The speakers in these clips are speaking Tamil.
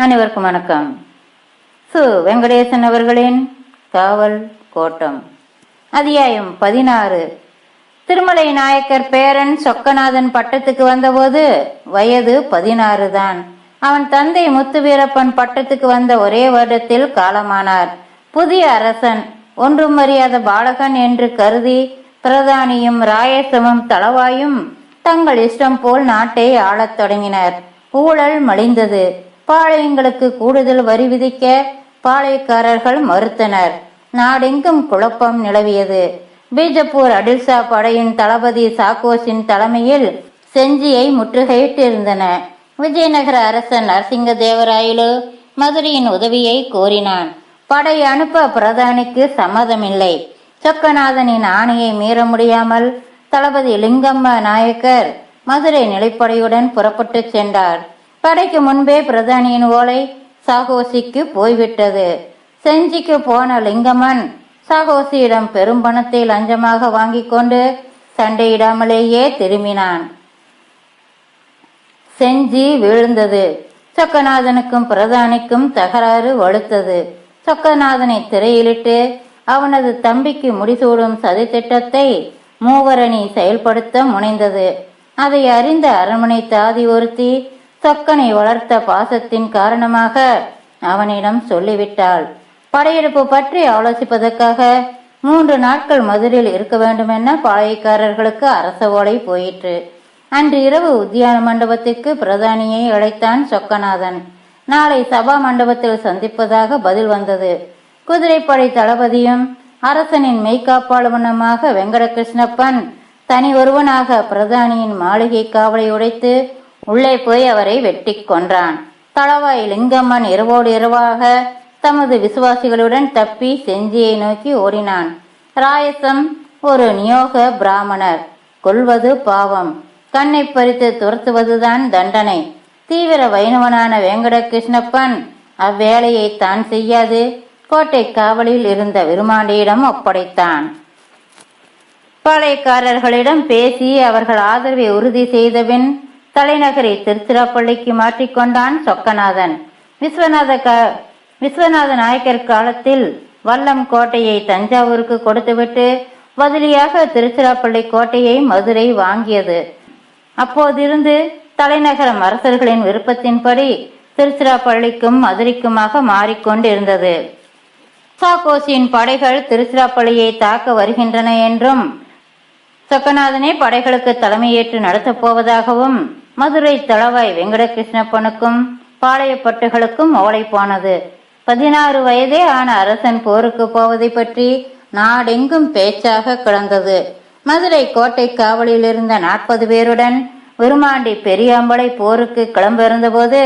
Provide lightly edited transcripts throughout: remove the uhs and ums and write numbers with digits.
அனைவருக்கும் வணக்கம். வெங்கடேசன் அவர்களின் காவல் கோட்டம், அத்தியாயம் 16. திருமலை நாயக்கர் பேரன் சொக்கநாதன் பட்டத்துக்கு வந்தபோது வயது 16 தான். அவன் தந்தை முத்துவீரப்பன் பட்டத்துக்கு வந்த ஒரே வருடத்தில் காலமானார். புதிய அரசன் ஒன்றும் அறியாத பாலகன் என்று கருதி பிரதானியும் ராயசமும் தளவாயும் தங்கள் இஷ்டம் போல் நாட்டை ஆளத் தொடங்கினர். ஊழல் மலிந்தது. பாளையங்களுக்கு கூடுதல் வரி விதிக்க பாளையக்காரர்கள் மறுத்தனர். நாடெங்கும் குழப்பம் நிலவியது. பீஜப்பூர் அடில்சா படையின் தளபதி சாக்கோஸின் தலைமையில் செஞ்சியை முற்றுகையிட்டு இருந்தன. விஜயநகர அரசன் நரசிங்க தேவராயலு மதுரையின் உதவியை கோரினான். படை அனுப்ப பிரதானிக்கு சம்மதமில்லை. சொக்கநாதனின் ஆணையை மீற முடியாமல் தளபதி லிங்கம்ம நாயக்கர் மதுரை நிலைப்படையுடன் புறப்பட்டு சென்றார். படைக்கு முன்பே பிரதானியின் ஓலை சாகோசிக்கு போய்விட்டது. செஞ்சிக்கு போன லிங்கம்மன் சாகோசியிடம் பெரும் பணத்தை லஞ்சமாக வாங்கி கொண்டு சண்டையிடாமலேயே திரும்பினான். செஞ்சி வீழ்ந்தது. சொக்கநாதனுக்கும் பிரதானிக்கும் தகராறு வலுத்தது. சொக்கநாதனை திரையிலிட்டு அவனது தம்பிக்கு முடிசூடும் சதி திட்டத்தை மூவரணி செயல்படுத்த முனைந்தது. அதை அறிந்த அரண்மனை தாதி ஒருத்தி சொக்கனை வளர்த்த பாசத்தின் காரணமாக அவனிடம் சொல்லிவிட்டாள். படையெடுப்பு பற்றி ஆலோசிப்பதற்காக 3 நாட்கள் மதுரையில் இருக்க வேண்டுமென பாளையக்காரர்களுக்கு அரச ஓலை போயிற்று. அன்று இரவு உத்தியான மண்டபத்திற்கு பிரதானியை அழைத்தான் சொக்கநாதன். நாளை சபா மண்டபத்தில் சந்திப்பதாக பதில் வந்தது. குதிரைப்படை தளபதியும் அரசனின் மெய்காப்பாளுமனமாக வெங்கடகிருஷ்ணப்பன் தனி ஒருவனாக பிரதானியின் மாளிகை காவலை உடைத்து உள்ளே போய் அவரை வெட்டி கொன்றான். தளவாய் லிங்கம்மன் இரவோடு இரவாக தமது விசுவாசிகளுடன் தப்பி செஞ்சியை நோக்கி ஓடினான். ராயசம் ஒரு நியோக பிராமணர். கொல்வது பாவம், கண்ணை பறித்து துரத்துவதுதான் தண்டனை. தீவிர வைணவனான வெங்கடகிருஷ்ணப்பன் அவ்வேளையை தான் செய்யாது கோட்டை காவலில் இருந்த விருமாண்டியிடம் ஒப்படைத்தான். பாளையக்காரர்களிடம் பேசி அவர்கள் ஆதரவை உறுதி செய்தபின் தலைநகரை திருச்சிராப்பள்ளிக்கு மாற்றிக்கொண்டான் சொக்கநாதன். விஸ்வநாத நாயக்கர் காலத்தில் வல்லம் கோட்டையை தஞ்சாவூருக்கு கொடுத்துவிட்டு பதிலியாக திருச்சிராப்பள்ளி கோட்டையை மதுரை வாங்கியது. அப்போதிருந்து தலைநகரம் அரசர்களின் விருப்பத்தின்படி திருச்சிராப்பள்ளிக்கும் மதுரைக்குமாக மாறிக்கொண்டிருந்தது. சாக்கோசியின் படைகள் திருச்சிராப்பள்ளியை தாக்க வருகின்றன என்றும் சொக்கநாதனே படைகளுக்கு தலைமையேற்று நடத்தப் போவதாகவும் மதுரை தளவாய் வெங்கடகிருஷ்ணப்பனுக்கும் பாளையப்பட்டுகளுக்கும் ஓலை போனது. 16 வயதே ஆன அரசன் போருக்கு போவதை பற்றி நாடெங்கும் பேச்சாக கிடந்தது. மதுரை கோட்டை காவலில் இருந்த 40 பேருடன் விருமாண்டி பெரியாம்பளை போருக்கு கிளம்பிருந்த போது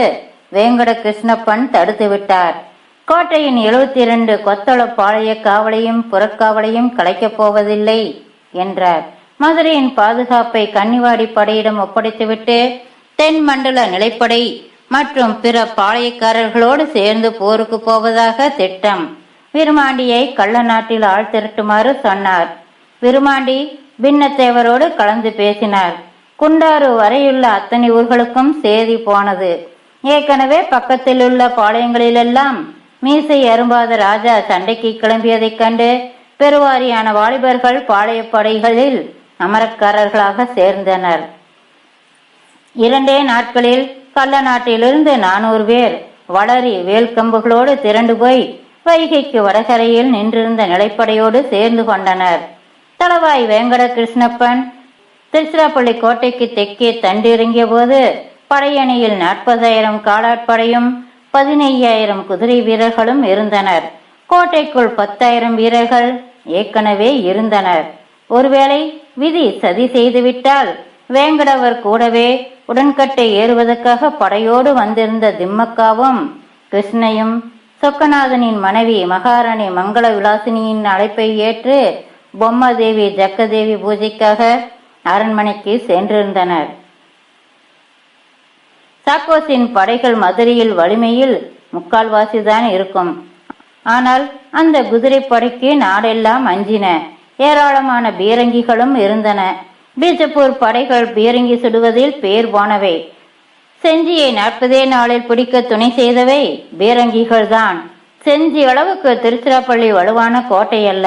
வெங்கடகிருஷ்ணப்பன் தடுத்து விட்டார். கோட்டையின் 72 கொத்தள பாளைய காவலையும் புறக்காவலையும் கலைக்கப் போவதில்லை என்றார். மதுரையின் பாதுகாப்பை கன்னிவாடி படையிடம் ஒப்படைத்துவிட்டு தென் மண்டல நிலைப்படை மற்றும் பிற பாளையக்காரர்களோடு சேர்ந்து போருக்கு போவதாக திட்டம். விருமாண்டியை கள்ள நாட்டில் ஆள் திரட்டுமாறு சொன்னார். விருமாண்டி பின்னத்தேவரோடு கலந்து பேசினார். குண்டாறு வரையுள்ள அத்தனை ஊர்களுக்கும் செய்தி போனது. ஏற்கனவே பக்கத்தில் உள்ள பாளையங்களிலெல்லாம் மீசை அரும்பாத ராஜா சண்டைக்கு கிளம்பியதைக் கண்டு பெருவாரியான வாலிபர்கள் பாளையப்படைகளில் அமரக்காரர்களாக சேர்ந்தனர். 2 நாட்களில் கள்ள நாட்டிலிருந்து 400 பேர் வளரி வேல்கம்புகளோடு திரண்டு போய் வைகைக்கு வடகரையில் நின்றிருந்த நிலைப்படையோடு சேர்ந்து கொண்டனர். தளவாய் வெங்கடகிருஷ்ணப்பன் திருச்சிராப்பள்ளி கோட்டைக்கு தெற்கே தண்டிறங்கிய போது படையணியில் 40,000 காலாட்படையும் 15,000 குதிரை வீரர்களும் இருந்தனர். கோட்டைக்குள் 10,000 வீரர்கள் ஏற்கனவே இருந்தனர். ஒருவேளை விதி சதி செய்துவிட்டால் வேங்கடவர் கூடவே உடன்கட்டை ஏறுவதற்காக படையோடு வந்திருந்த திம்மக்காவும் கிருஷ்ணையும் சொக்கநாதனின் மனைவி மகாராணி மங்கள விலாசினியின் அழைப்பை ஏற்று பொம்மதேவி ஜக்கதேவி பூஜைக்காக அரண்மனைக்கு சென்றிருந்தனர். சாக்கோசின் படைகள் மதுரையில் வலிமையில் 3/4 இருக்கும். ஆனால் அந்த குதிரை படைக்கு நாடெல்லாம் அஞ்சின. ஏராளமான பீரங்கிகளும் இருந்தன. பீஜப்பூர் படைகள் பீரங்கி சுடுவதில் பேர் போனவை. செஞ்சியை 40 நாளில் பிடிக்க துணை செய்தவை பீரங்கிகள்தான். செஞ்சி அளவுக்கு திருச்சிராப்பள்ளி வலுவான கோட்டை அல்ல.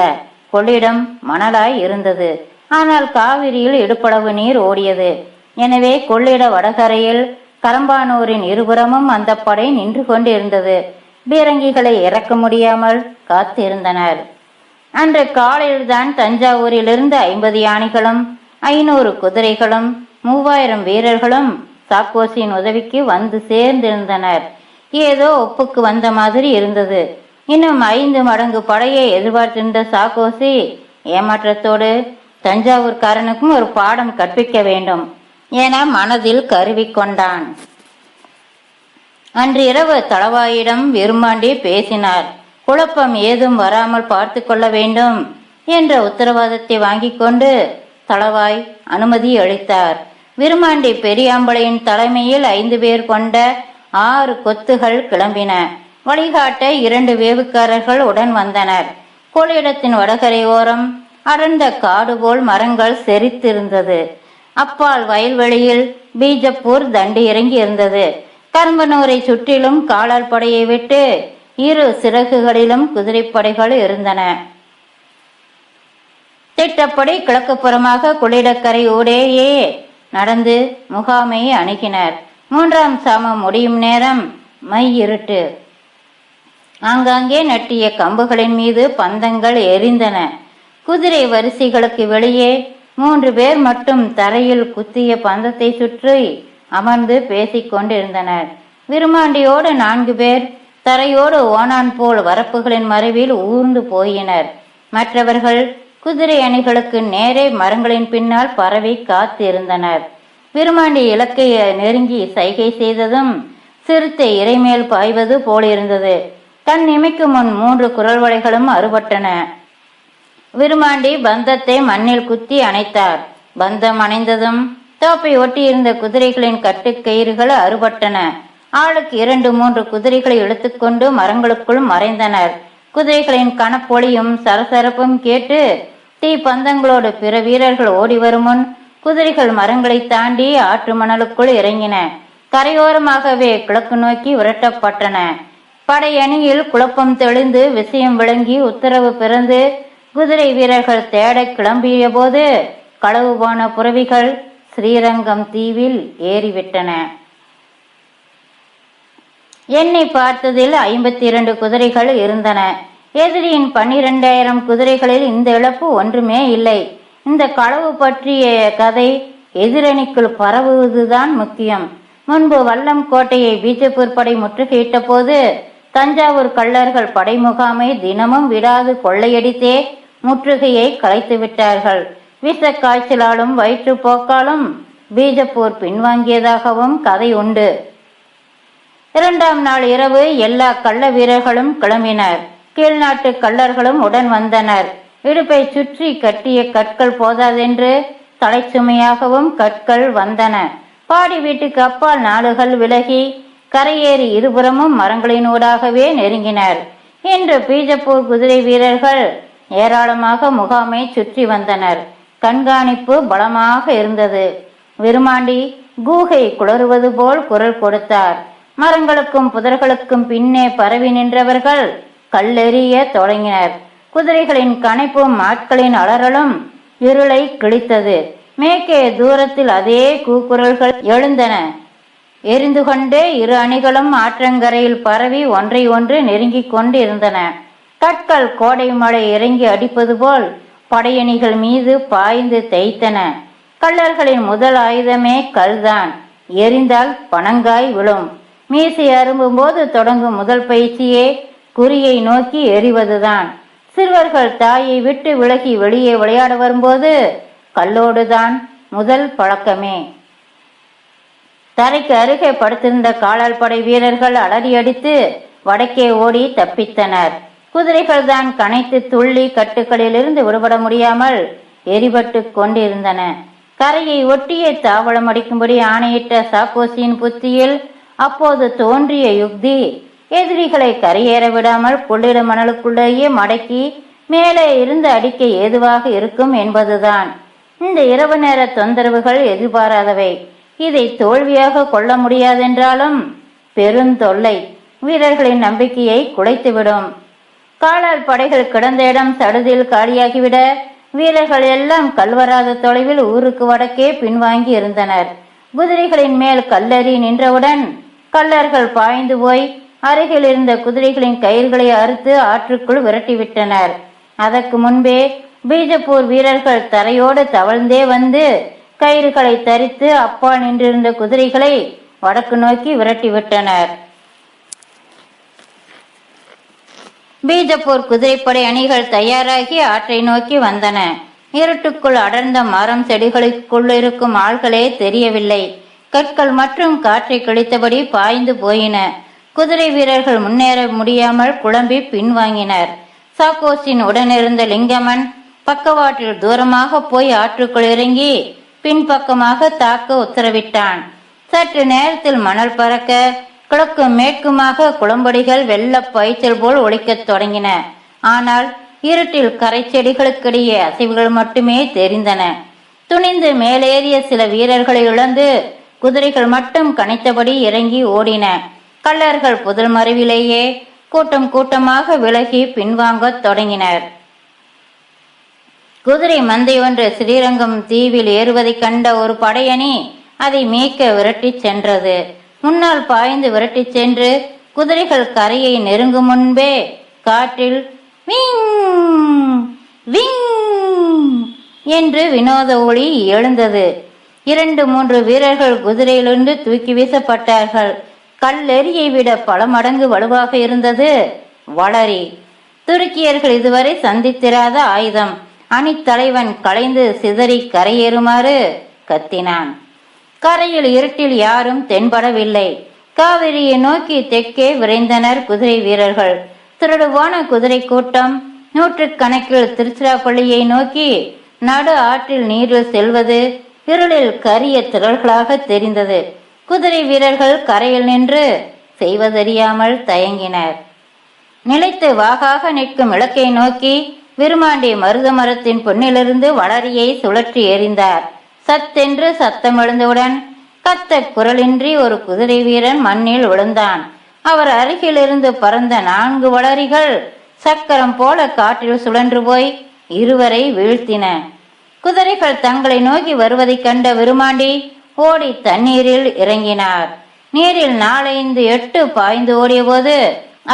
கொள்ளிடம் மணலாய் இருந்தது. ஆனால் காவிரியில் இடுப்பளவு நீர் ஓடியது. எனவே கொள்ளிட வடகரையில் கரம்பானூரின் இருபுறமும் அந்த படை நின்று கொண்டிருந்தது. பீரங்கிகளை இறக்க முடியாமல் காத்திருந்தனர். அன்று காலையில்தான் தஞ்சாவூரிலிருந்து 50 யானைகளும் 500 குதிரைகளும் 3000 வீரர்களும் சாக்கோசியின் உதவிக்கு வந்து சேர்ந்திருந்தனர். ஏதோ ஒப்புக்கு வந்த மாதிரி இருந்தது. இன்னும் 5 மடங்கு படையை எதிர்பார்த்திருந்த சாக்கோசி ஏமாற்றத்தோடு தஞ்சாவூர்காரனுக்கும் ஒரு பாடம் கற்பிக்க வேண்டும் என மனதில் கருவிக்கொண்டான். அன்று இரவு தளவாயிடம் விரும்பாண்டி பேசினார். குழப்பம் ஏதும் வராமல் பார்த்து கொள்ள வேண்டும் என்ற உத்தரவாதத்தை வாங்கி கொண்டு தளவாய் அனுமதி அளித்தார். விருமாண்டி பெரியாம்பளையின் தலைமையில் 5 பேர் கொண்ட 6 கொத்துகள் கிளம்பின. வழிகாட்ட 2 வேவுக்காரர்கள் உடன் வந்தனர். கொள்ளிடத்தின் வடகரை ஓரம் அடர்ந்த காடு போல் மரங்கள் செறித்திருந்தது. அப்பால் வயல்வெளியில் பீஜப்பூர் தண்டி இறங்கி இருந்தது. கரம்பனூரை சுற்றிலும் காலால் படையை விட்டு 2 சிறகுகளிலும் குதிரைப்படைகள் இருந்தன. திட்டப்படி கிழக்குப்புறமாக கொள்ளிடக்கரை ஊடேயே நடந்து முகாமை அணுகினர். 3ஆம் சாமம் முடியும் நேரம் மை இருட்டு. ஆங்காங்கே நட்டிய கம்புகளின் மீது பந்தங்கள் எரிந்தன. குதிரை வரிசைகளுக்கு வெளியே 3 பேர் மட்டும் தரையில் குத்திய பந்தத்தை சுற்றி அமர்ந்து பேசிக் கொண்டிருந்தனர். விருமாண்டியோடு 4 பேர் தரையோடு ஓனான் போல் வரப்புகளின் மறைவில் ஊர்ந்து போயினர். மற்றவர்கள் குதிரை அணிகளுக்கு நேரே மரங்களின் பின்னால் பரவி காத்திருந்தனர். விருமாண்டி இலக்கை நெருங்கி சைகை செய்ததும் சிறுத்தை இறைமேல் பாய்வது போலிருந்தது. கண் இமைக்கும் முன் 3 குரல் வளைகளும் அறுபட்டன. விருமாண்டி பந்தத்தை மண்ணில் குத்தி அணைத்தார். பந்தம் அணைந்ததும் தோப்பை ஒட்டியிருந்த குதிரைகளின் கட்டுக்கயிறுகள் அறுபட்டன. ஆளுக்கு 2-3 குதிரைகளை இழுத்துக்கொண்டு மரங்களுக்குள் மறைந்தனர். குதிரைகளின் கனப்பொலியும் சரசரப்பும் கேட்டு தீ பந்தங்களோடு பிற வீரர்கள் ஓடி வரும் முன் குதிரைகள் மரங்களை தாண்டி ஆற்று மணலுக்குள் இறங்கின. கரையோரமாகவே கிழக்கு நோக்கி விரட்டப்பட்டன. படையணியில் குழப்பம் தெளிந்து விஷயம் விளங்கி உத்தரவு பிறந்து குதிரை வீரர்கள் தேட கிளம்பிய போது களவு போன புறவிகள் ஸ்ரீரங்கம் தீவில் ஏறிவிட்டன. எண்ணி பார்த்ததில் 52 குதிரைகள் இருந்தன. எதிரியின் 12,000 குதிரைகளில் இந்த இழப்பு ஒன்றுமே இல்லை. இந்த களவு பற்றிய கதை எதிரணிக்குள் பரவுவதுதான் முக்கியம். முன்பு வல்லம் கோட்டையை பீஜப்பூர் படை முற்றுகையிட்ட போது தஞ்சாவூர் கள்ளர்கள் படை முகாமை தினமும் விடாது கொள்ளையடித்தே முற்றுகையை கலைத்து விட்டார்கள். விஷ காய்ச்சலாலும் வயிற்றுப்போக்காலும் பீஜப்பூர் பின்வாங்கியதாகவும் கதை உண்டு. 2ஆம் நாள் இரவு எல்லா கள்ள வீரர்களும் கிளம்பினர். கீழ்நாட்டு கள்ளர்களும் உடன் வந்தனர். இடுப்பை சுற்றி கட்டிய கற்கள் போதாதென்று தலைச்சுமையாகவும் கற்கள் வந்தன. பாடி வீட்டுக்கு அப்பால் நாடுகள் விலகி கரையேறி இருபுறமும் மரங்களினூடாகவே நெருங்கினர். இன்று பீஜப்பூர் குதிரை வீரர்கள் ஏராளமாக முகாமை சுற்றி வந்தனர். கண்காணிப்பு பலமாக இருந்தது. விருமாண்டி கூகை குளறுவது போல் குரல் கொடுத்தார். மரங்களுக்கும் புதர்களுக்கும் பின்னே பரவி நின்றவர்கள் கல்லெறிய தொடங்கினர். குதிரைகளின் கனைப்பும் ஆட்களின் அலறலும் இருளை கிழித்தது. மேற்கே தூரத்தில் அதே கூக்குரல்கள் எழுந்தன. எரிந்து கொண்டே 2 அணிகளும் ஆற்றங்கரையில் பரவி ஒன்றை ஒன்று நெருங்கிக் கொண்டு இருந்தன. கற்கள் கோடை மழை இறங்கி அடிப்பது போல் படையணிகள் மீது பாய்ந்து தேய்த்தன. கள்ளர்களின் முதல் ஆயுதமே கல்தான். எரிந்தால் பனங்காய் விழும். மீசை அரும்பும் போது தொடங்கும் முதல் பயிற்சியே குறியை நோக்கி எறிவதுதான். சிறுவர்கள் தாயை விட்டு விலகி வெளியே விளையாட வரும்போது கல்லோடுதான் முதல் பழக்கமே. தரைக்கு அருகே படுத்திருந்த காலால் படை வீரர்கள் அலறியடித்து வடக்கே ஓடி தப்பித்தனர். குதிரைகள் தான் கனைத்து துள்ளி கட்டுக்களிலிருந்து விடுபட முடியாமல் எரிபட்டு கொண்டிருந்தன. கரையை ஒட்டியே தாவளம் அடிக்கும்படி ஆணையிட்ட சாக்கோசியின் புத்தியில் அப்போது தோன்றிய யுக்தி எதிரிகளை கரையேற விடாமல் கொள்ளிட மணலுக்குள்ளேயே மடக்கி மேலே இருந்து அடிக்க ஏதுவாக இருக்கும் என்பதுதான். இந்த இரவு நேர தொந்தரவுகள் எதிர்பாராதவை. இதை தோல்வியாக கொள்ள முடியாதென்றாலும் பெருந்தொல்லை வீரர்களின் நம்பிக்கையை குலைத்துவிடும். காலால் படைகள் கிடந்த இடம் சடுதியில் காலியாகிவிட வீரர்கள் எல்லாம் கல்வராத தொலைவில் ஊருக்கு வடக்கே பின்வாங்கி இருந்தனர். குதிரைகளின் மேல் கல்லறி நின்றவுடன் கல்லர்கள் பாய்ந்து போய் அருகில் இருந்த குதிரைகளின் கயிர்களை அறுத்து ஆற்றுக்குள் விரட்டிவிட்டனர். அதற்கு முன்பே பீஜப்பூர் வீரர்கள் தரையோடு தவழ்ந்தே வந்து கயிறுகளை தரித்து அப்பால் நின்றிருந்த குதிரைகளை வடக்கு நோக்கி விரட்டிவிட்டனர். பீஜப்பூர் குதிரைப்படை அணிகள் தயாராகி ஆற்றை நோக்கி வந்தன. இருட்டுக்குள் அடர்ந்த மரம் செடிகளுக்குள் இருக்கும் ஆள்களே தெரியவில்லை. கற்கள் மற்றும் காற்றை கிழித்தபடி பாய்ந்து போயின. குதிரை வீரர்கள் முன்னேற முடியாமல் குழம்பி பின்வாங்கினர். சாக்கோஸின் உடனிருந்த லிங்கமன் பக்கவாட்டில் தூரமாக போய் ஆற்றுக்குள் இறங்கி பின்பக்கமாக தாக்க உத்தரவிட்டான். சற்று நேரத்தில் மணல் பறக்க கிழக்கும் மேற்குமாக குளம்படிகள் வெள்ள பாய்ச்சல் போல் ஒலிக்கத் தொடங்கின. ஆனால் இருட்டில் கரை செடிகளுக்கிடையே அசைவுகள் மட்டுமே தெரிந்தன. துணிந்து மேலேறிய சில வீரர்களை இழந்து குதிரைகள் மட்டும் கனைத்தபடி இறங்கி ஓடின. கள்ளர்கள் புதல் மறைவிலேயே கூட்டம் கூட்டமாக விலகி பின்வாங்கத் தொடங்கினர். குதிரை மந்தை ஒன்று ஸ்ரீரங்கம் தீவில் ஏறுவதைக் கண்ட ஒரு படையணி அதை மீட்க விரட்டி சென்றது. முன்னால் பாய்ந்து விரட்டி சென்று குதிரைகள் கரையை நெருங்கும் முன்பே காற்றில் விங் விங் என்று வினோத ஒளி எழுந்தது. 2-3 வீரர்கள் குதிரையிலிருந்து தூக்கி வீசப்பட்டார்கள். கல்லெறியை விட பல மடங்கு வலுவாக இருந்தது வளரி. துருக்கியர்கள் இதுவரை சந்தித்திராத ஆயுதம். அணித்தலைவன் கலைந்து சிதறி கரையேறுமாறு கத்தினான். கரையில் இருட்டில் யாரும் தென்படவில்லை. காவிரியை நோக்கி தெற்கே விரைந்தனர் குதிரை வீரர்கள். திருடுவான குதிரை கூட்டம் நூற்றுக்கணக்கில் திருச்சிராப்பள்ளியை நோக்கி நடு ஆற்றில் நீரில் செல்வது இருளில் கரிய திரள்களாக தெரிந்தது. குதிரை வீரர்கள் கரையில் நின்று செய்வதறியாமல் தயங்கினர். நிலைத்து வாகாக நிற்கும் இலக்கை நோக்கி விருமாண்டி மருத மரத்தின் பொன்னிலிருந்து வளரியை சுழற்றி எறிந்தார். சத்தென்று சத்தம் எழுந்தவுடன் கத்த குரலின்றி ஒரு குதிரை வீரன் மண்ணில் விழுந்தான். அவர் அருகிலிருந்து பறந்த 4 வளரிகள் சக்கரம் போல காற்றில் சுழன்று போய் இருவரை வீழ்த்தின. குதிரைகள் தங்களை நோக்கி வருவதைக் கண்ட விருமாண்டி ஓடி தண்ணீரில் இறங்கினார். நீரில் 4-5 எட்டு பாய்ந்து ஓடிய போது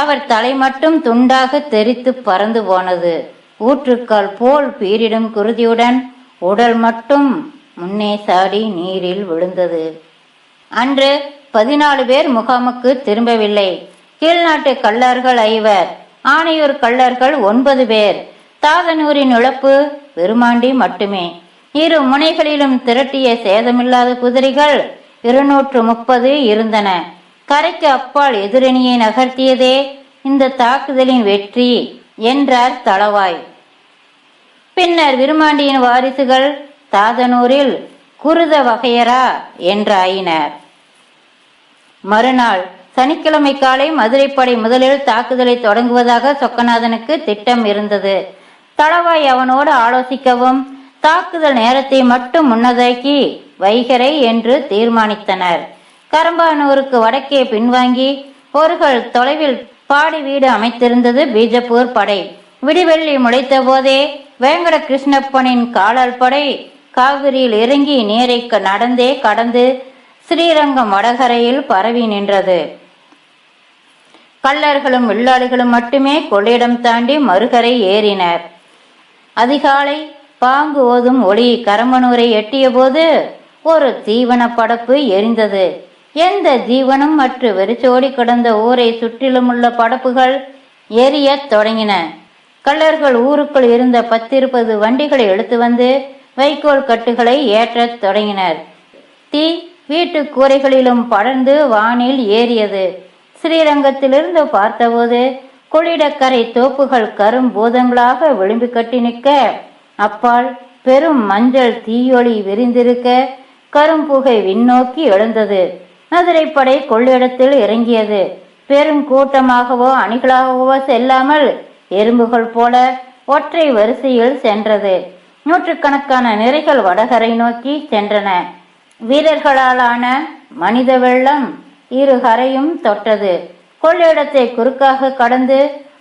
அவர் தலை மட்டும் துண்டாக தெரித்து பறந்து போனது. ஊற்றுக்கால் போல் பீரிடும் குருதியுடன் உடல் மட்டும் முன்னே சாடி நீரில் விழுந்தது. அன்று 14 பேர் முகாமுக்கு திரும்பவில்லை. கீழ்நாட்டு கள்ளர்கள் 5, ஆனையூர் கள்ளர்கள் 9 பேர். தாதனூரின் இழப்பு விருமாண்டி மட்டுமே. இரு முனைகளிலும் திரட்டிய சேதமில்லாத குதிரைகள் 230 இருந்தன. கரைக்கு அப்பால் எதிரணியை நகர்த்தியதே இந்த தாக்குதலின் வெற்றி என்றார் தளவாய். பின்னர் விருமாண்டியின் வாரிசுகள் தாதனூரில் குருத வகையரா என்றாயினர். மறுநாள் சனிக்கிழமை காலை மதுரைப்படை முதலில் தாக்குதலை தொடங்குவதாக சொக்கநாதனுக்கு திட்டம் இருந்தது. தளவாய் அவனோடு ஆலோசிக்கவும் தாக்குதல் நேரத்தை மட்டும் முன்னதாக்கி வைகரை என்று தீர்மானித்தனர். கரம்பானூருக்கு வடக்கே பின்வாங்கி ஒருகள் தொலைவில் பாடி வீடு அமைத்திருந்தது பீஜப்பூர் படை. விடிவெள்ளி முளைத்த போதே வேங்கட கிருஷ்ணப்பனின் காலால் படை காவிரியில் இறங்கி நீரை நடந்தே கடந்து ஸ்ரீரங்கம் வடகரையில் பரவி நின்றது. கள்ளர்களும் வில்லாளிகளும் மட்டுமே கொள்ளிடம் தாண்டி மறுகரை ஏறினர். அதிகாலை பாங்கு ஓதும் ஒளி கரம்பனூரை எட்டிய போது ஒரு தீவன படப்பு எரிந்தது. எந்த ஜீவனும் மற்ற வெறிச்சோடி கிடந்த ஊரை சுற்றிலும் உள்ள படப்புகள் எரிய தொடங்கின. கள்ளர்கள் ஊருக்குள் இருந்த 10-20 வண்டிகளை எடுத்து வந்து வைக்கோல் கட்டுகளை ஏற்றத் தொடங்கினர். தீ வீட்டு கூரைகளிலும் படர்ந்து வானில் ஏறியது. ஸ்ரீரங்கத்திலிருந்து பார்த்தபோது கொள்ளிடக்கரை தோப்புகள் கரும் பூதங்களாக விளிம்பு கட்டி நிற்க, அப்பால் பெரும் மஞ்சள் தீயொளி விரிந்திருக்க கரும்புகை விண்ணோக்கி எழுந்தது. மதுரைப்படை கொள்ளிடத்தில் இறங்கியது. பெரும் கூட்டமாகவோ அணிகளாகவோ செல்லாமல் எறும்புகள் போல ஒற்றை வரிசையில் சென்றது. நூற்றுக்கணக்கான நிறைகள் வடகரை நோக்கி சென்றன. வீரர்களாலான மனித வெள்ளம் இரு கரையும் தொட்டது. கொள்ளிடத்தை குறுக்காக கடந்து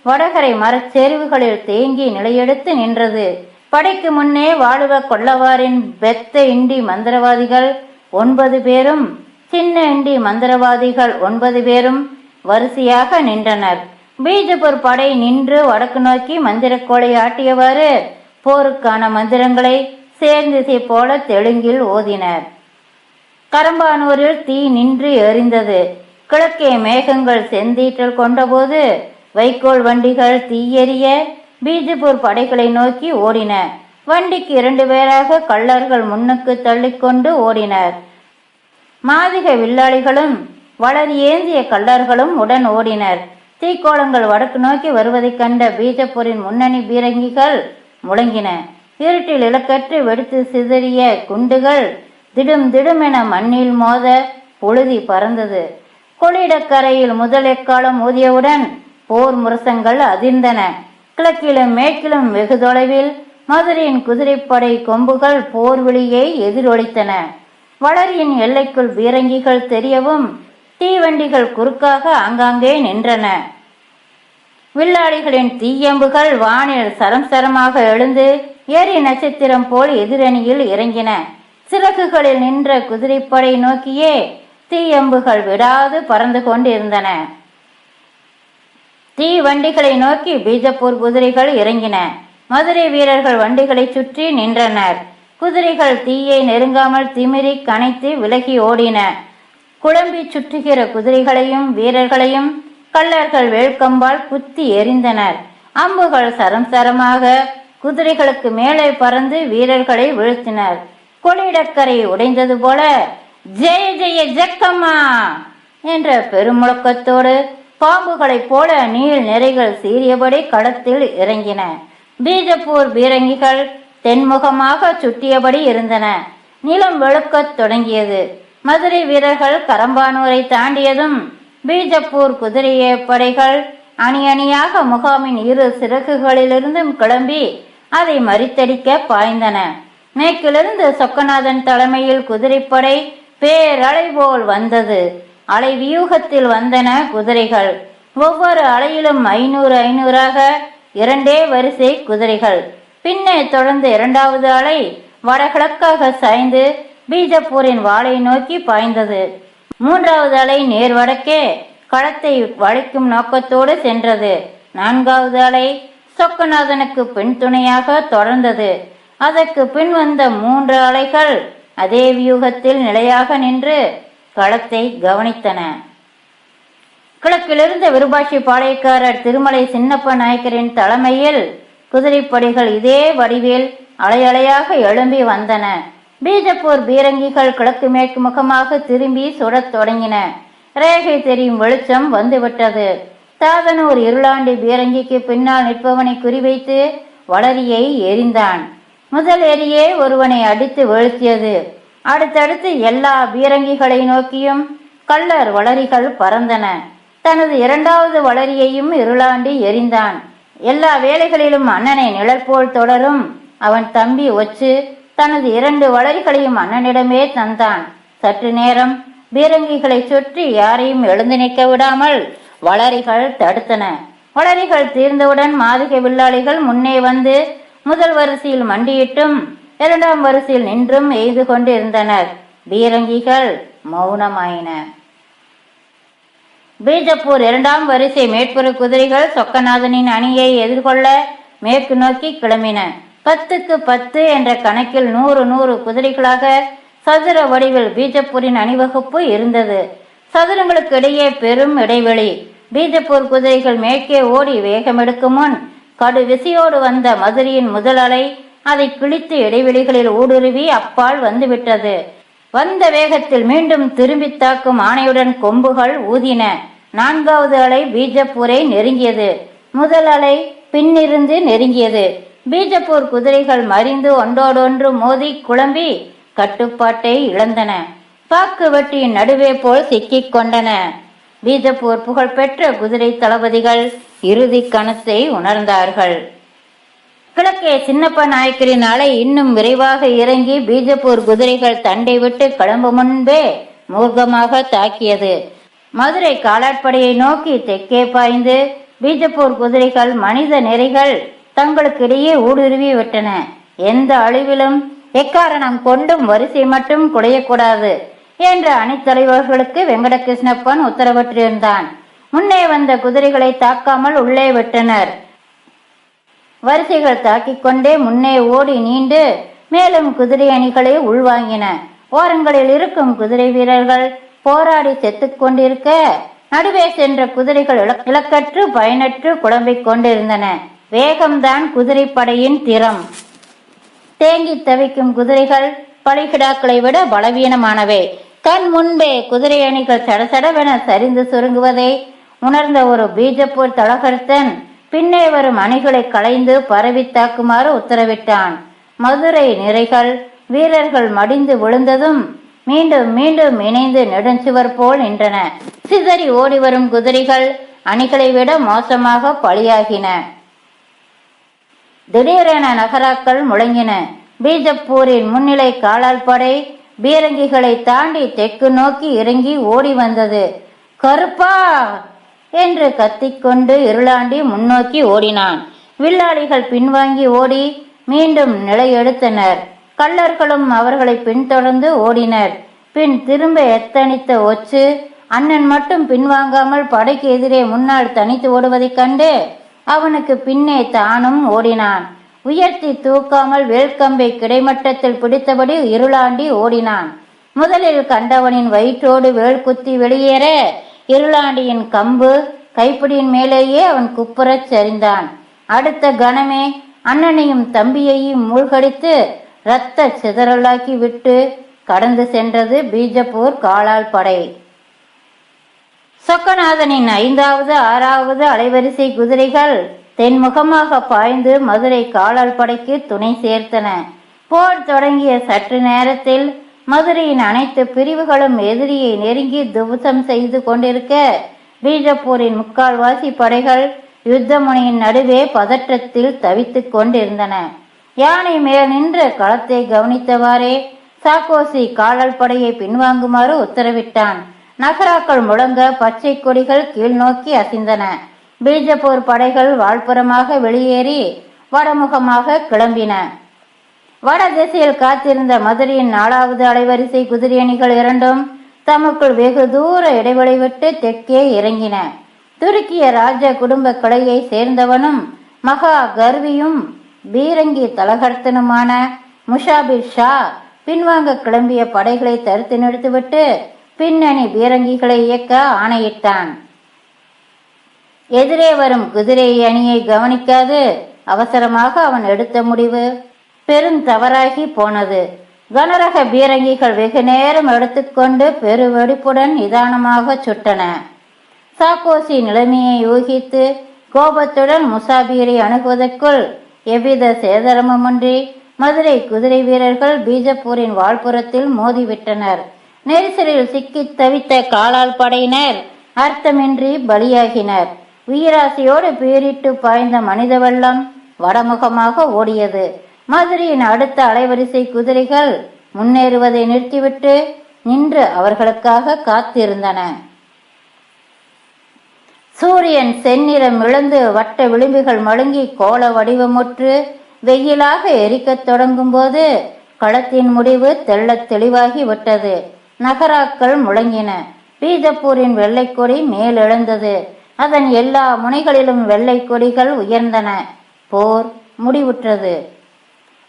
வடகரை மரச்செறிவுகளில் தேங்கி நிலையெடுத்து நின்றது. படைக்கு முன்னே வாழுவ கொள்ளவாரின் பெத்த இண்டி மந்திரவாதிகள் 9 பேரும், சின்ன இண்டி மந்திரவாதிகள் 9 பேரும் வரிசையாக நின்றனர். பீஜப்பூர் படை நின்று வடக்கு நோக்கி மந்திரக்கோளை ஆட்டியவாறு போருக்கான மந்திரங்களை சேர்ந்திசை போல தெலுங்கில் ஓதினர். கரம்பானூரில் தீ நின்று எரிந்தது. கிழக்கே மேகங்கள் செந்தீற்றல் கொண்டபோது வைக்கோல் வண்டிகள் தீயெறிய பீஜப்பூர் படைகளை நோக்கி ஓடின. வண்டிக்கு 2 பேராக கள்ளர்கள் முன்னுக்கு தள்ளிக்கொண்டு ஓடினர். மாதிக வில்லாளிகளும் வளரி ஏந்திய கள்ளர்களும் உடன் ஓடினர். தீக்கோளங்கள் வடக்கு நோக்கி வருவதைக் கண்ட பீஜப்பூரின் முன்னணி பீரங்கிகள் முழங்கின. இருட்டில் இலக்கற்று வெடித்து சிதறிய குண்டுகள் திடும் திடுமென மண்ணில் மோத புழுதி பறந்தது. கொள்ளிடக்கரையில் முதல் எக்காலம் ஊதியவுடன் போர் முரசங்கள் அதிர்ந்தன. கிழக்கிலும் மேற்கிலும் வெகு தொலைவில் மதுரையின் குதிரைப்படை கொம்புகள் போர்விழியை எதிரொலித்தன. வளரியின் எல்லைக்குள் பீரங்கிகள் தெரியவும் தீவண்டிகள் குறுக்காக ஆங்காங்கே நின்றன. வில்லாளிகளின் தீயம்புகள் வானில் சரம் சரமாக எழுந்து எரி நட்சத்திரம் போல் எதிரணியில் இறங்கின. சிறகுகளில் நின்ற குதிரைப்படை நோக்கியே தீயம்புகள் விடாது பறந்து கொண்டிருந்தன. தீவண்டிகளை நோக்கி பீஜப்பூர் குதிரைகள் இறங்கின. மதுரை வீரர்கள் வண்டிகளை சுற்றி நின்றனர். குதிரைகள் தீயை நெருங்காமல் திமிரி கனைத்து விலகி ஓடின. குழம்பி சுற்றுகிற குதிரைகளையும் வீரர்களையும் கள்ளர்கள் வேல்கம்பால் குத்தி எறிந்தனர். அம்புகள் சரம் சரமாக குதிரைகளுக்கு மேலே பறந்து வீரர்களை வீழ்த்தினர். கொள்ளிடக்கரை உடைந்தது போல ஜெய ஜெய ஜக்கம்மா என்ற பெருமுழக்கத்தோடு பாம்புகளைப் போல நீள் நிறைகள் சீறியபடி களத்தில் இறங்கின. பீஜப்பூர் பீரங்கிகள் தென்முகமாக சுட்டியபடி இருந்தன. நிலம் வெளுக்கத் தொடங்கியது. மதுரை வீரர்கள் கரம்பானூரை தாண்டியதும் பீஜப்பூர் குதிரைய படைகள் அணி அணியாக முகாமின் இரு சிறகுகளிலிருந்தும் கிளம்பி அதை மறித்தடிக்க பாய்ந்தன. மேற்கிலிருந்து சொக்கநாதன் தலைமையில் குதிரைப்படை பேரலை போல் வந்தது. அலை வியூகத்தில் வந்தன குதிரைகள். ஒவ்வொரு அலையிலும் 500 2 வரிசை குதிரைகள். பின்னே தொடர்ந்து 2வது அலை வடகிழக்காக சாய்ந்து பீஜப்பூரின் வாளை நோக்கி பாய்ந்தது. 3வது அலை நேர் வடக்கே களத்தை வளைக்கும் நோக்கத்தோடு சென்றது. 4வது அலை சொக்கநாதனுக்கு பின் துணையாக தொடர்ந்தது. அதற்கு பின் வந்த 3 அலைகள் அதே வியூகத்தில் நிலையாக நின்று களத்தை கவனித்தன. கிழக்கிலிருந்த விருபாட்சி பாளையக்காரர் திருமலை சின்னப்ப நாயக்கரின் தலைமையில் குதிரைப்படைகள் இதே வடிவில் அலையலையாக எழும்பி வந்தன. பீஜப்பூர் பீரங்கிகள் கிழக்கு மேற்கு முகமாக திரும்பி சுடத் தொடங்கின. ரேகை தெரியும் வெளிச்சம் வந்துவிட்டது. தாதனூர் இருளாண்டி பீரங்கிக்கு பின்னால் நிற்பவனை குறிவைத்து வளரியை எறிந்தான். முதல் எரியே ஒருவனை அடித்து வீழ்த்தியது. அடுத்தடுத்து எல்லா பீரங்கிகளை நோக்கியும் கள்ளர் வளரிகள் பறந்தன. தனது 2வது வளரியையும் இருளாண்டி எறிந்தான். எல்லா வேலைகளிலும் அண்ணனை நிழல் போல் தொடரும் அவன் தம்பி ஒச்சு தனது 2 வளரிகளையும் அண்ணனிடமே தந்தான். சற்று நேரம் பீரங்கிகளை சுற்றி யாரையும் எழுந்து நிற்க விடாமல் வளரிகள் தடுத்தன. வளரிகள் தீர்ந்தவுடன் மாதிக வில்லாளிகள் முன்னே வந்து முதல் வரிசையில் மண்டியிட்டும் 2ஆம் வரிசையில் நின்றும் எய்து கொண்டு இருந்தனர். பீரங்கிகள் மௌனமாயின. பீஜப்பூர் 2ஆம் வரிசை மேற்புற குதிரைகள் சொக்கநாதனின் அணியை எதிர்கொள்ள மேற்கு நோக்கி கிளம்பின. 10க்கு 10 என்ற கணக்கில் 100 குதிரைகளாக சதுர வடிவில் பீஜப்பூரின் அணிவகுப்பு இருந்தது. சதுரங்களுக்கு இடையே பெரும் இடைவெளி. பீஜப்பூர் குதிரைகள் மேற்கே ஓடி வேகமெடுக்கும் முன் கடு விசையோடு வந்த மதுரையின் முதல் அலை அதை கிழித்து இடைவெளிகளில் ஊடுருவி அப்பால் வந்துவிட்டது. வந்த வேகத்தில் மீண்டும் திரும்பி தாக்கும் ஆணையுடன் கொம்புகள் ஊதின. 4வது அலை பீஜப்பூரை நெருங்கியது. முதல் அலை பின்னிருந்து நெருங்கியது. பீஜப்பூர் குதிரைகள் மறிந்து ஒன்றோடொன்று மோதி குழம்பி கட்டுப்பாட்டை இழந்தன. பாக்கு வெட்டியின் நடுவே போல் சிக்கிக் கொண்டன. பீஜப்பூர் புகழ்பெற்ற குதிரை தளபதிகள் இறுதி கணத்தை உணர்ந்தார்கள். கிழக்கே சின்னப்ப நாயக்கரின் அலை இன்னும் விரைவாக இறங்கி பீஜப்பூர் குதிரைகள் தண்டை விட்டு கிளம்பும் முன்பே மூர்க்கமாக தாக்கியது. மதுரை காலாட்படையை நோக்கி தெற்கே பாய்ந்து பீஜப்பூர் குதிரைகள் மனித நெறிகள் தங்களுக்கிடையே ஊடுருவி விட்டன. எந்த அழிவிலும் எக்காரணம் கொண்டும் வரிசை மட்டும் குலையக்கூடாது என்ற அணித்தலைவர்களுக்கு வெங்கடகிருஷ்ணப்பன் உத்தரவிட்டிருந்தான். முன்னே வந்த குதிரைகளை தாக்காமல் உள்ளே விட்டனர். வரிசைகள் தாக்கிக் கொண்டே முன்னே ஓடி நீண்டு மேலும் குதிரை அணிகளை உள்வாங்கின. ஓரங்களில் இருக்கும் குதிரை வீரர்கள் போராடி செத்துக் கொண்டிருக்க நடுவே சென்ற குதிரைகள் இலக்கற்று பயனற்று குழம்பிக் கொண்டிருந்தன. வேகம்தான் குதிரை படையின் திறம். தேங்கி தவிக்கும் குதிரைகள் பலிகிடாக்களை விட பலவீனமானவை. கண் முன்பே குதிரை அணிகள் சடசடவென சரிந்து சுருங்குவதை உணர்ந்த ஒரு பீஜப்பூர் தலகர்த்தன் பின்னே வரும் அணிகளை களைந்து பரவி தாக்குமாறு உத்தரவிட்டான். மதுரை நிறைகள் வீரர்கள் மடிந்து விழுந்ததும் மீண்டும் மீண்டும் இணைந்து நெடுஞ்சுவர் போல் நின்றன. சிதறி ஓடி வரும் குதிரைகள் அணிகளை விட மோசமாக பலியாகின. திடீரென நகராக்கள் முழங்கின. பீஜப்பூரின் முன்னிலை காலால் படை பீரங்கிகளை தாண்டி தெற்கு நோக்கி இறங்கி ஓடி வந்தது. கருப்பா என்று கத்திக்கொண்டு இருளாண்டி முன்னோக்கி ஓடினான். வில்லாளிகள் பின்வாங்கி ஓடி மீண்டும் நிலையெடுத்தனர். கள்ளர்களும் அவர்களை பின்தொடர்ந்து ஓடினர். பின் திரும்ப எத்தனித்த ஒச்சு அண்ணன் மட்டும் பின்வாங்காமல் படைக்கு எதிரே முன்னால் தனித்து ஓடுவதைக் கண்டு அவனுக்கு பின்னே தானும் ஓடினான். உயர்த்தி தூக்காமல் வேல்கம்பை கிடைமட்டத்தில் பிடித்தபடி இருளாண்டி ஓடினான். முதலில் கண்டவனின் வயிற்றோடு வேல் குத்தி வெளியேற இருளாண்டியின் கம்பு கைப்பிடியின் மேலேயே அவன் குப்புறச் சரிந்தான். அடுத்த கணமே அண்ணனையும் தம்பியையும் மூழ்கடித்து இரத்த சிதறலாக்கி விட்டு கடந்து சென்றது பீஜப்பூர் காலால் படை. சொக்கநாதனின் 5வது 6வது அலைவரிசை குதிரைகள் தென்முகமாக பாய்ந்து மதுரை காலால் படைக்கு துணை சேர்த்தன. போர் தொடங்கிய சற்று நேரத்தில் மதுரையின் அனைத்து பிரிவுகளும் எதிரியை நெருங்கி துவசம் செய்து கொண்டிருக்க பீஜப்பூரின் முக்கால்வாசி படைகள் யுத்த முனையின் நடுவே பதற்றத்தில் தவித்துக் கொண்டிருந்தன. யானை மேல் நின்று களத்தை கவனித்தவாறே சாக்கோசி காலால் படையை பின்வாங்குமாறு உத்தரவிட்டான். நகராக்கள் முழங்க பச்சை கொடிகள் கீழ் நோக்கி அசைந்தன. பீஜப்பூர் படைகள் வாழ்புறமாக வெளியேறி வடமுகமாக கிளம்பின. வட திசையில் காத்திருந்த மதுரையின் 4வது அலைவரிசை குதிரை அணிகள் இரண்டும் தமக்குள் வெகு தூர இடைவெளி விட்டு தெற்கே இறங்கின. துருக்கிய ராஜ குடும்ப கிளையை சேர்ந்தவனும் மகா கர்வியும் பீரங்கி தலகர்த்தனுமான முஷாபிர் ஷா பின்வாங்க கிளம்பிய படைகளை தடுத்து நிறுத்திவிட்டு பின்னணி பீரங்கிகளை இயக்க ஆணையிட்டான். எதிரே வரும் குதிரை அணியை கவனிக்காது அவசரமாக அவன் எடுத்த முடிவு பெருந்தவறாகி போனது. கனரக பீரங்கிகள் வெகு நேரம் எடுத்துக்கொண்டு பெருவெடிப்புடன் நிதானமாக சுட்டன. சாக்கோசி நிலைமையை ஊகித்து கோபத்துடன் முசாபீரை அணுகுவதற்குள் எவ்வித சேதரமுமின்றி மதுரை குதிரை வீரர்கள் பீஜப்பூரின் வாழ்புறத்தில் மோதிவிட்டனர். நெரிசலில் சிக்கி தவித்த காலால் படையினர் அர்த்தமின்றி பலியாகினர். வீராசியோடு பீரிட்டு பாய்ந்த மனித வெள்ளம் வடமுகமாக ஓடியது. மதுரையின் அடுத்த அலைவரிசை குதிரைகள் முன்னேறுவதை நிறுத்திவிட்டு நின்று அவர்களுக்காக காத்திருந்தன. சூரியன் செந்நிறம் இழந்து வட்ட விளிம்புகள் மழுங்கி கோள வடிவமுற்று வெயிலாக எரிக்கத் தொடங்கும் போது களத்தின் முடிவு தெள்ளத் தெளிவாகி விட்டது. நகராக்கள் முழங்கின. பீஜப்பூரின் வெள்ளை கொடி மேலெழுந்தது. அதன் எல்லா முனைகளிலும் வெள்ளை கொடிகள் உயர்ந்தன. போர் முடிவுற்றது.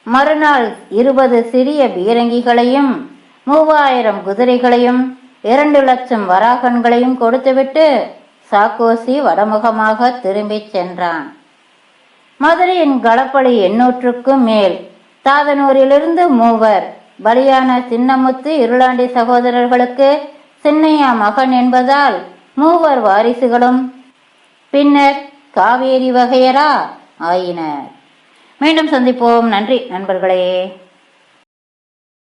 மறுநாள் 20 சிறிய பீரங்கிகளையும் 3000 குதிரைகளையும் 2 லட்சம் வராகன்களையும் கொடுத்துவிட்டு சாக்கோசி வடமுகமாக திரும்பிச் சென்றான். மதுரையின் களப்பலி 800க்கும் மேல். தாதனூரிலிருந்து 3 பலியான சின்னமுத்து இருளாண்டி சகோதரர்களுக்கு சின்னையா மகன் என்பதால் 3 வாரிசுகளும் பின்னர் காவேரி வகையரா ஆயினர். மீண்டும் சந்திப்போம். நன்றி நண்பர்களே.